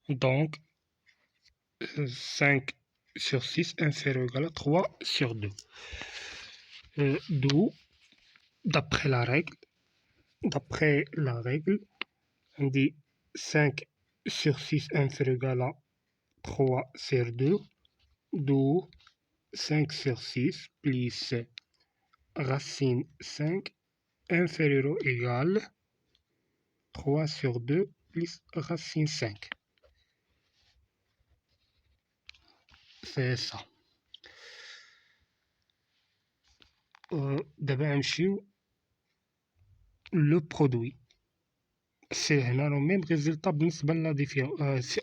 Donc, 5 sur 6 inférieur ou égal à 3 sur 2. D'où, d'après la règle, on dit 5 sur 6 inférieur ou égal à 3 sur 2. D'où 5 sur 6 plus racine 5 inférieur ou égal à 3 sur 2 plus racine 5. C'est ça. d'abord نمشيو le produit. C'est هنا le même résultat بالنسبة للا différence si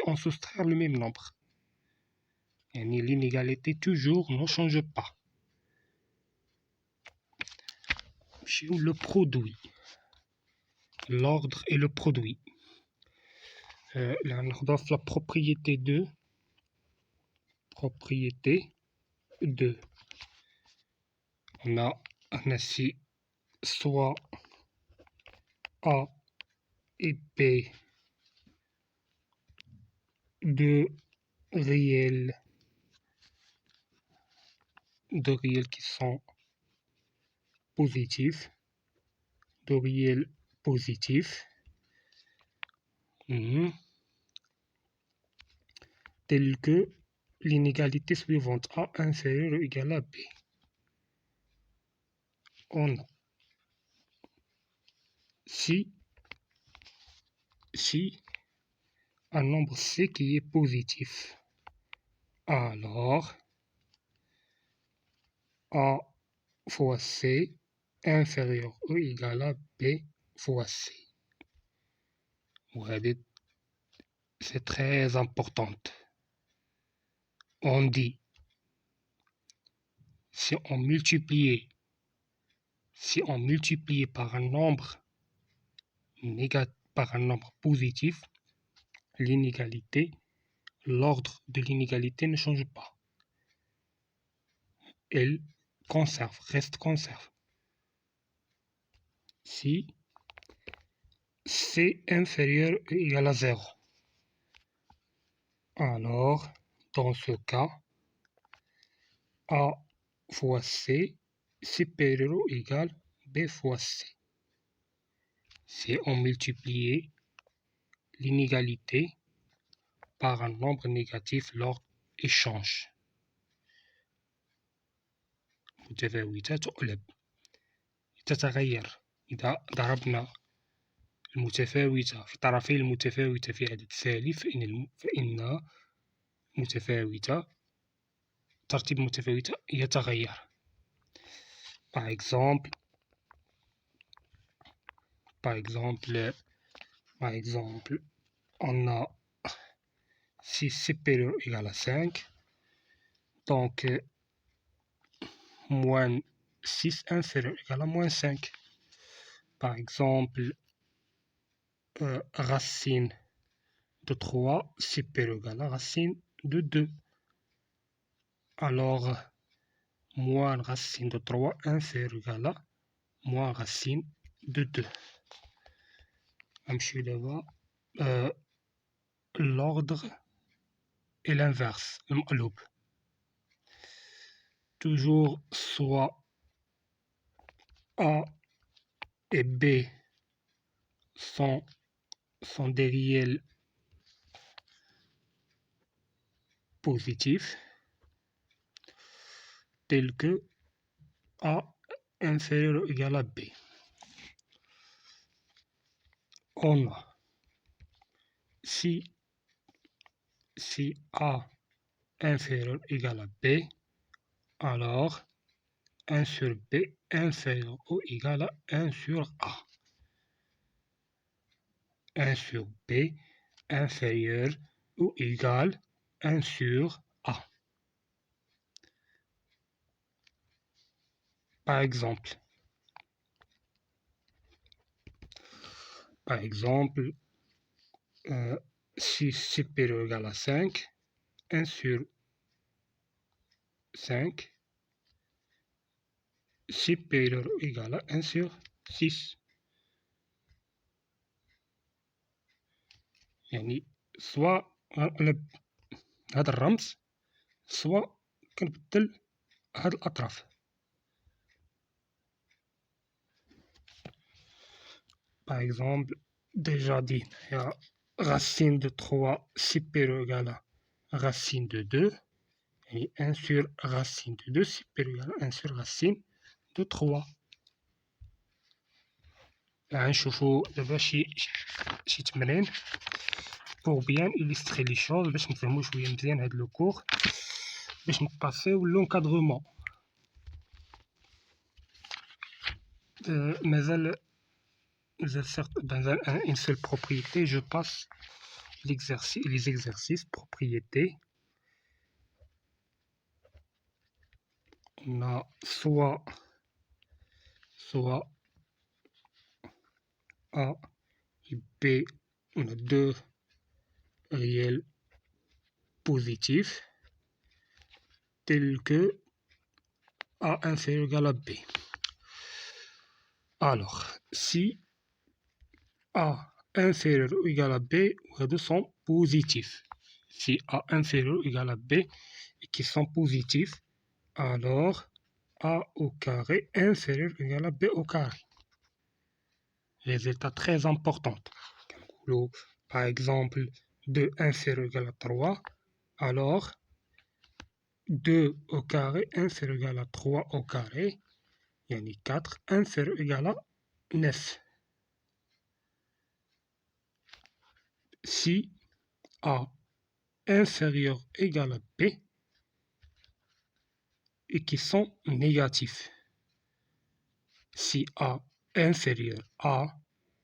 on soustrait le même nombre. يعني l'inégalité toujours ne change pas. نمشيو le produit. L'ordre et le produit. Là ناخدوها في la propriété 2. Propriété 2. On a ici soit A et B deux réels qui sont positifs, deux réels positifs, tels que l'inégalité suivante A inférieur ou égal à B. On a si un nombre C qui est positif, alors A fois C inférieur ou égal à B fois C. C'est très important. On dit si on multiplie par un nombre par un nombre positif, l'ordre de l'inégalité ne change pas. Elle reste conserve. Si C inférieur ou égal à 0, alors dans ce cas, A fois C supérieur ou égal à B fois C. Si on multiplie l'inégalité par un nombre négatif, l'ordre change. متفاوتة تقلب تتغير. إذا ضربنا المتفاوتة في طرفي المتفاوتة في عدد سالب فإن متفاوتة ترتيب متفاوتة يتغير. Par exemple, on a 6 supérieur ou égal à 5, donc moins 6 inférieur ou égal à moins 5. Par exemple, racine de 3 supérieur ou égal à racine de 2. Alors, moins racine de 3 inférieur ou égal à moins racine de 2. L'ordre et l'inverse, le مقلوب. Toujours soit A et B sont des réels positifs, tels que A inférieur ou égal à B. On a si A inférieur ou égal à B, alors 1 sur B inférieur ou égal à 1 sur A. 1 sur B inférieur ou égal à 1 sur A. Par exemple, 6 supérieur ou égal à 5, 1 sur 5 supérieur ou égal à 1 sur 6. يعني soit هذا الرمز soit كنبدل هاد الأطراف. Par exemple, déjà dit, il y a racine de 3 supérieur égal à racine de 2 et 1 sur racine de 2 supérieur égal à 1 sur racine de 3. نشوفوا دابا شي تمرين pour bien illustrer les choses باش نفهموا شويه مزيان هاد لو كور باش نباسيو لونكادرومون. مازال certes dans une seule propriété, je passe les exercices propriétés. On a soit A et B, on a deux réels positifs tels que A inférieur égal à B. Alors, si A inférieur ou égal à B, les deux sont positifs. Si A inférieur ou égal à B et qui sont positifs, alors A au carré inférieur ou égal à B au carré. Résultat très important. Par exemple, 2 inférieur ou égal à 3, alors 2 au carré inférieur ou égal à 3 au carré, il y en a 4 inférieur ou égal à 9. Si A inférieur ou égal à B et qui sont négatifs. Si A inférieur à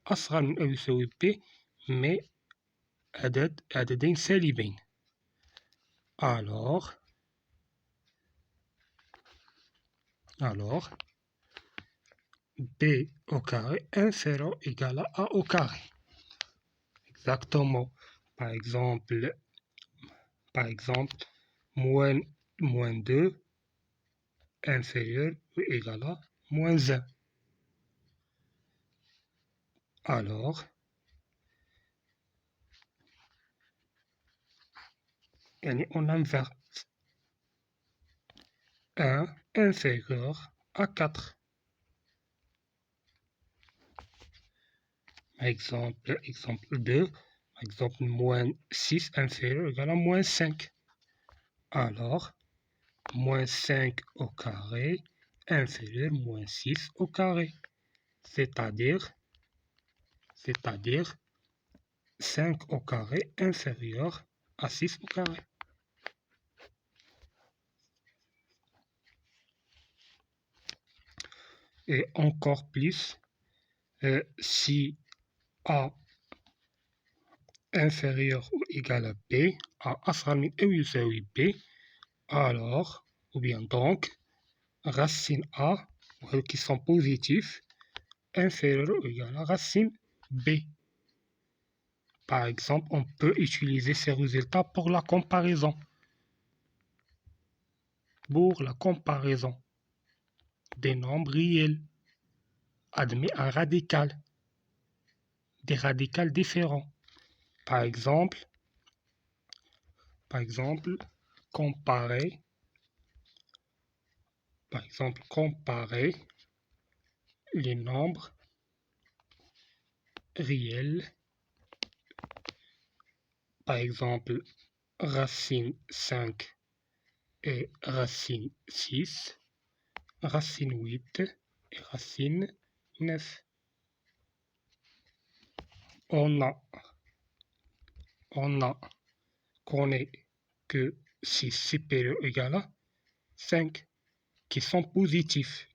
أصغر من أو يساوي B mais عددين سالبين. Alors B au carré inférieur égal à A au carré. Exactement. Par exemple, moins 2 inférieur ou égal à moins 1. Alors, on inverse 1 inférieur à 4. Exemple 2, par exemple, moins 6 inférieur ou égal à moins 5. Alors, moins 5 au carré inférieur moins 6 au carré. C'est-à-dire 5 au carré inférieur à 6 au carré. Et encore plus, si A inférieur ou égal à B, A أصغر من أو يساوي B, alors, ou bien donc, racine A, qui sont positifs, inférieur ou égal à racine B. Par exemple, on peut utiliser ces résultats pour la comparaison. Pour la comparaison des nombres réels, admet un radical, des radicals différents. Par exemple, comparer les nombres réels. Par exemple, racine 5 et racine 6, racine 8 et racine 9. On connaît que 6 supérieur ou égal à 5 qui sont positifs.